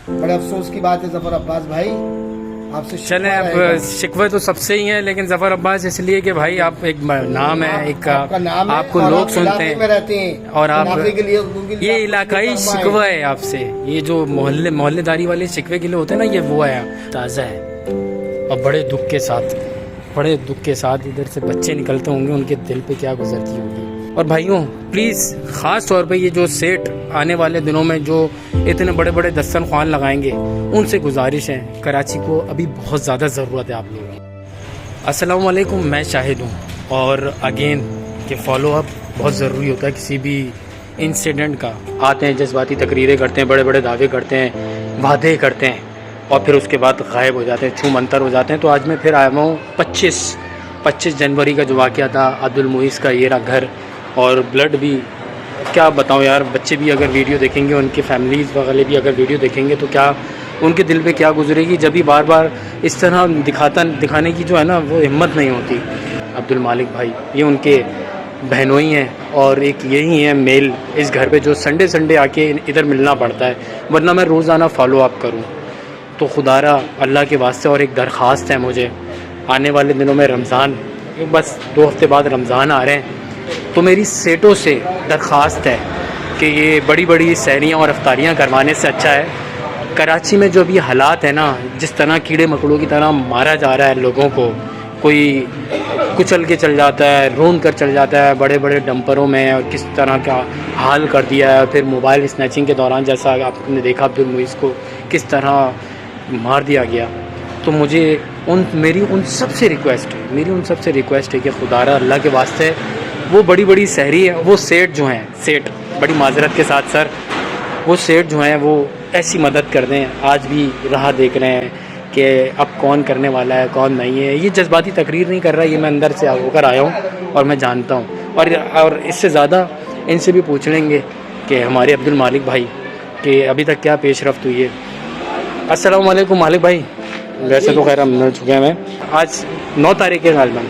बड़े अफसोस की बात है जफर अब्बास भाई, आपसे चले अब शिकवे तो सबसे ही है, लेकिन जफर अब्बास इसलिए कि भाई आप एक नाम है, एक आपका नाम है आपको और लोग आप सुनते इलाके में रहते हैं और आप इलाके के लिए उनके लिए ये आप इलाकाई कुछ नहीं कर शिकवा पाए। है आपसे। ये जो मोहल्लेदारी वाले शिकवे के लिए होते हैं ना, ये वो है, ताज़ा है। और बड़े दुख के साथ इधर से बच्चे निकलते होंगे, उनके दिल पे क्या गुजरती होगी। और भाइयों प्लीज़ ख़ास तौर पे ये जो सेठ आने वाले दिनों में जो इतने बड़े बड़े दस्तरख्वान लगाएंगे, उनसे गुजारिश है, कराची को अभी बहुत ज़्यादा ज़रूरत है आप लोगों की। अस्सलाम वालेकुम, मैं शाहिद हूँ। और अगेन कि फॉलो अप बहुत ज़रूरी होता है किसी भी इंसिडेंट का। आते हैं, जज्बाती तकरीरें करते हैं, बड़े बड़े दावे करते हैं, वादे करते हैं, और फिर उसके बाद गायब हो जाते हैं, छू मंतर हो जाते हैं। तो आज मैं फिर आया हूँ 25 जनवरी का जो वाक़या था अब्दुल मुईस का, ये रहा घर। और ब्लड भी क्या बताऊं यार, बच्चे भी अगर वीडियो देखेंगे, उनके फैमिलीज़ वगैरह भी अगर वीडियो देखेंगे तो क्या उनके दिल पे क्या गुजरेगी, जब भी बार बार इस तरह दिखाने की जो है ना वो हिम्मत नहीं होती। अब्दुल मालिक भाई ये उनके बहनोई हैं, और एक यही है मेल इस घर पे जो संडे आके इधर मिलना पड़ता है, वरना मैं रोज़ाना फॉलो अप करूँ। तो खुदारा अल्लाह के वास्ते, और एक दरख्वास्त है मुझे, आने वाले दिनों में रमज़ान, बस 2 हफ्ते बाद रमज़ान आ रहे हैं, तो मेरी सेठों से दरख्वास्त है कि ये बड़ी बड़ी सहरियाँ और अफ्तारियाँ करवाने से अच्छा है कराची में जो भी हालात है ना, जिस तरह कीड़े मकड़ों की तरह मारा जा रहा है लोगों को, कोई कुचल के चल जाता है, रोन कर चल जाता है बड़े बड़े डंपरों में, और किस तरह का हाल कर दिया है। फिर मोबाइल स्नैचिंग के दौरान जैसा आपने देखा अब्दुल मुईस को किस तरह मार दिया गया। तो मेरी उन सबसे रिक्वेस्ट है कि खुदारा अल्लाह के वास्ते वो बड़ी बड़ी शहरी है, वो सेठ बड़ी माजरत के साथ सर, वो सेठ जो हैं वो ऐसी मदद कर दें। आज भी राह देख रहे हैं कि अब कौन करने वाला है कौन नहीं है। ये जज्बाती तकरीर नहीं कर रहा, ये मैं अंदर से होकर आया हूँ और मैं जानता हूँ। और इससे ज़्यादा इनसे भी पूछ लेंगे कि हमारे अब्दुल मालिक भाई कि अभी तक क्या पेशरफ्त हुई है। अस्सलाम वालेकुम मालिक भाई। वैसे तो खैर हम मिल चुके हैं। मैं आज 9 तारीख है, गालिबन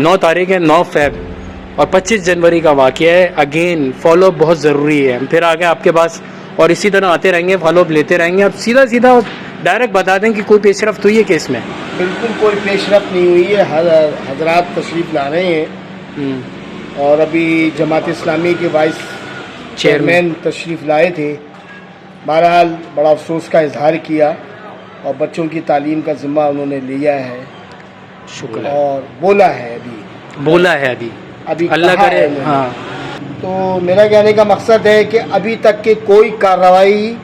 9 तारीख है, 9 फ़रवरी, और 25 जनवरी का वाक़या है। अगेन फॉलो अप बहुत ज़रूरी है। हम फिर आ गए आपके पास और इसी तरह आते रहेंगे, फॉलो अप लेते रहेंगे। अब सीधा डायरेक्ट बता दें कि कोई पेशरफ्त हुई है केस में? बिल्कुल कोई पेशरफ नहीं हुई है। हजरात तशरीफ ला रहे हैं और अभी जमात इस्लामी के वाइस चेयरमैन तशरीफ़ लाए थे। बहरहाल बड़ा अफसोस का इजहार किया और बच्चों की तालीम का ज़िम्मा उन्होंने लिया है। शुक्र और बोला है अभी अल्लाह करे। हाँ, तो मेरा कहने का मकसद है कि अभी तक के कोई कार्रवाई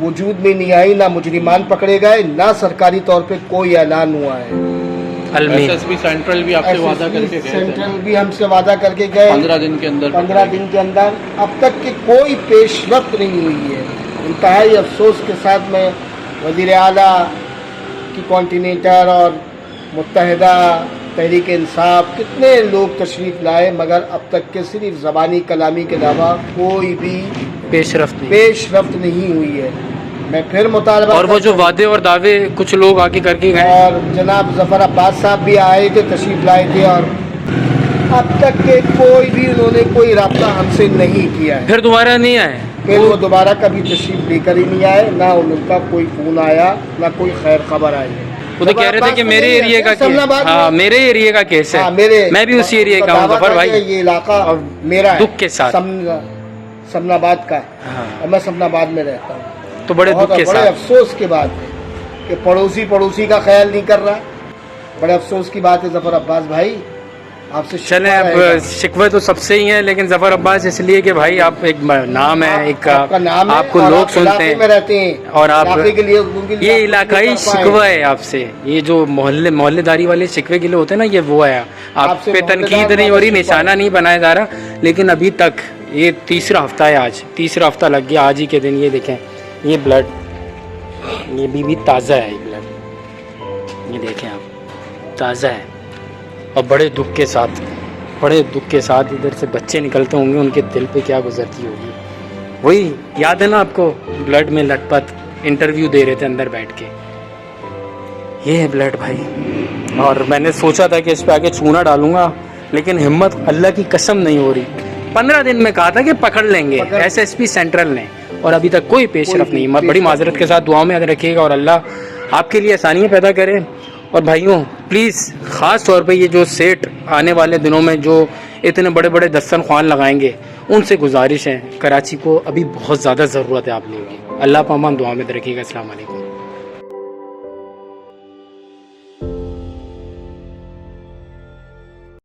वजूद में नहीं आई, ना मुजरिमान पकड़े गए, ना सरकारी तौर पे कोई ऐलान हुआ है। एसएसपी सेंट्रल भी आपसे वादा करके गए, सेंट्रल भी हमसे वादा करके गए 15 दिन के अंदर। अब तक की कोई पेशरफ्त नहीं हुई है। इंतहाई अफसोस के साथ मैं वज़ीर आला की कॉन्टिनेंटर और मुत्तहिदा तहरीक इंसाफ कितने लोग तशरीफ़ लाए, मगर अब तक के सिर्फ ज़बानी कलामी के अलावा कोई भी पेशरफ्त नहीं हुई है। मैं फिर मुतालबा, और वो जो वादे और दावे कुछ लोग आके करके गए, और जनाब जफ़र अब्बास साहब भी आए थे, तशरीफ़ लाए थे, और अब तक के कोई भी उन्होंने कोई रब्ता हमसे नहीं किया है। फिर दोबारा नहीं आए, फिर वो दोबारा कभी तशरीफ़ लेकर ही नहीं आए, ना उनका कोई फ़ोन आया, ना कोई खैर खबर आई है। वो तो कह रहे थे कि मेरे एरिया का केस, हाँ मेरे एरिया का केस है, मैं भी उसी एरिया का हूँ जफर भाई। ये इलाका मेरा है, दुख के साथ समनाबाद का, हाँ। और मैं समनाबाद में रहता हूँ। तो बड़े दुख के बड़े साथ, अफसोस की बात है कि पड़ोसी का ख्याल नहीं कर रहा। बड़े अफसोस की बात है जफर अब्बास भाई, आपसे चले अब शिकवे तो सबसे ही है, लेकिन जफर अब्बास इसलिए कि भाई आप एक नाम है, एक आपका नाम है, आपको और लोग आप सुनते हैं में रहते हैं, और आप के लिए ये इलाकाई शिकवा है आपसे। ये जो मोहल्लेदारी वाले शिकवे के लिए होते हैं ना, ये वो है। आप पे तनकीद नहीं हो रही, निशाना नहीं बनाया जा रहा, लेकिन अभी तक ये 3रा हफ्ता है, आज 3रा हफ्ता लग गया। आज ही के दिन ये देखें, ये ब्लड, ये भी ताज़ा है, ये ब्लड ये देखें आप, ताज़ा है। और बड़े दुख के साथ इधर से बच्चे निकलते होंगे, उनके दिल पे क्या गुजरती होगी। वही याद है ना आपको, ब्लड में लटपट इंटरव्यू दे रहे थे अंदर बैठ के। ये है ब्लड भाई। और मैंने सोचा था कि इस पे आके चूना डालूंगा, लेकिन हिम्मत अल्लाह की कसम नहीं हो रही। 15 दिन में कहा था कि पकड़ लेंगे एसएसपी सेंट्रल ने, और अभी तक कोई पेशरफ नहीं। बड़ी माजरत के साथ दुआओं में याद रखिएगा और अल्लाह आपके लिए आसानियाँ पैदा करे। और भाइयों प्लीज़ ख़ास तौर पे ये जो सेठ आने वाले दिनों में जो इतने बड़े बड़े दस्तरख्वान लगाएंगे, उनसे गुजारिश है, कराची को अभी बहुत ज़्यादा ज़रूरत है आप लोगों की। अल्लाह पामान दुआ में रखिएगा। अस्सलाम वालेकुम।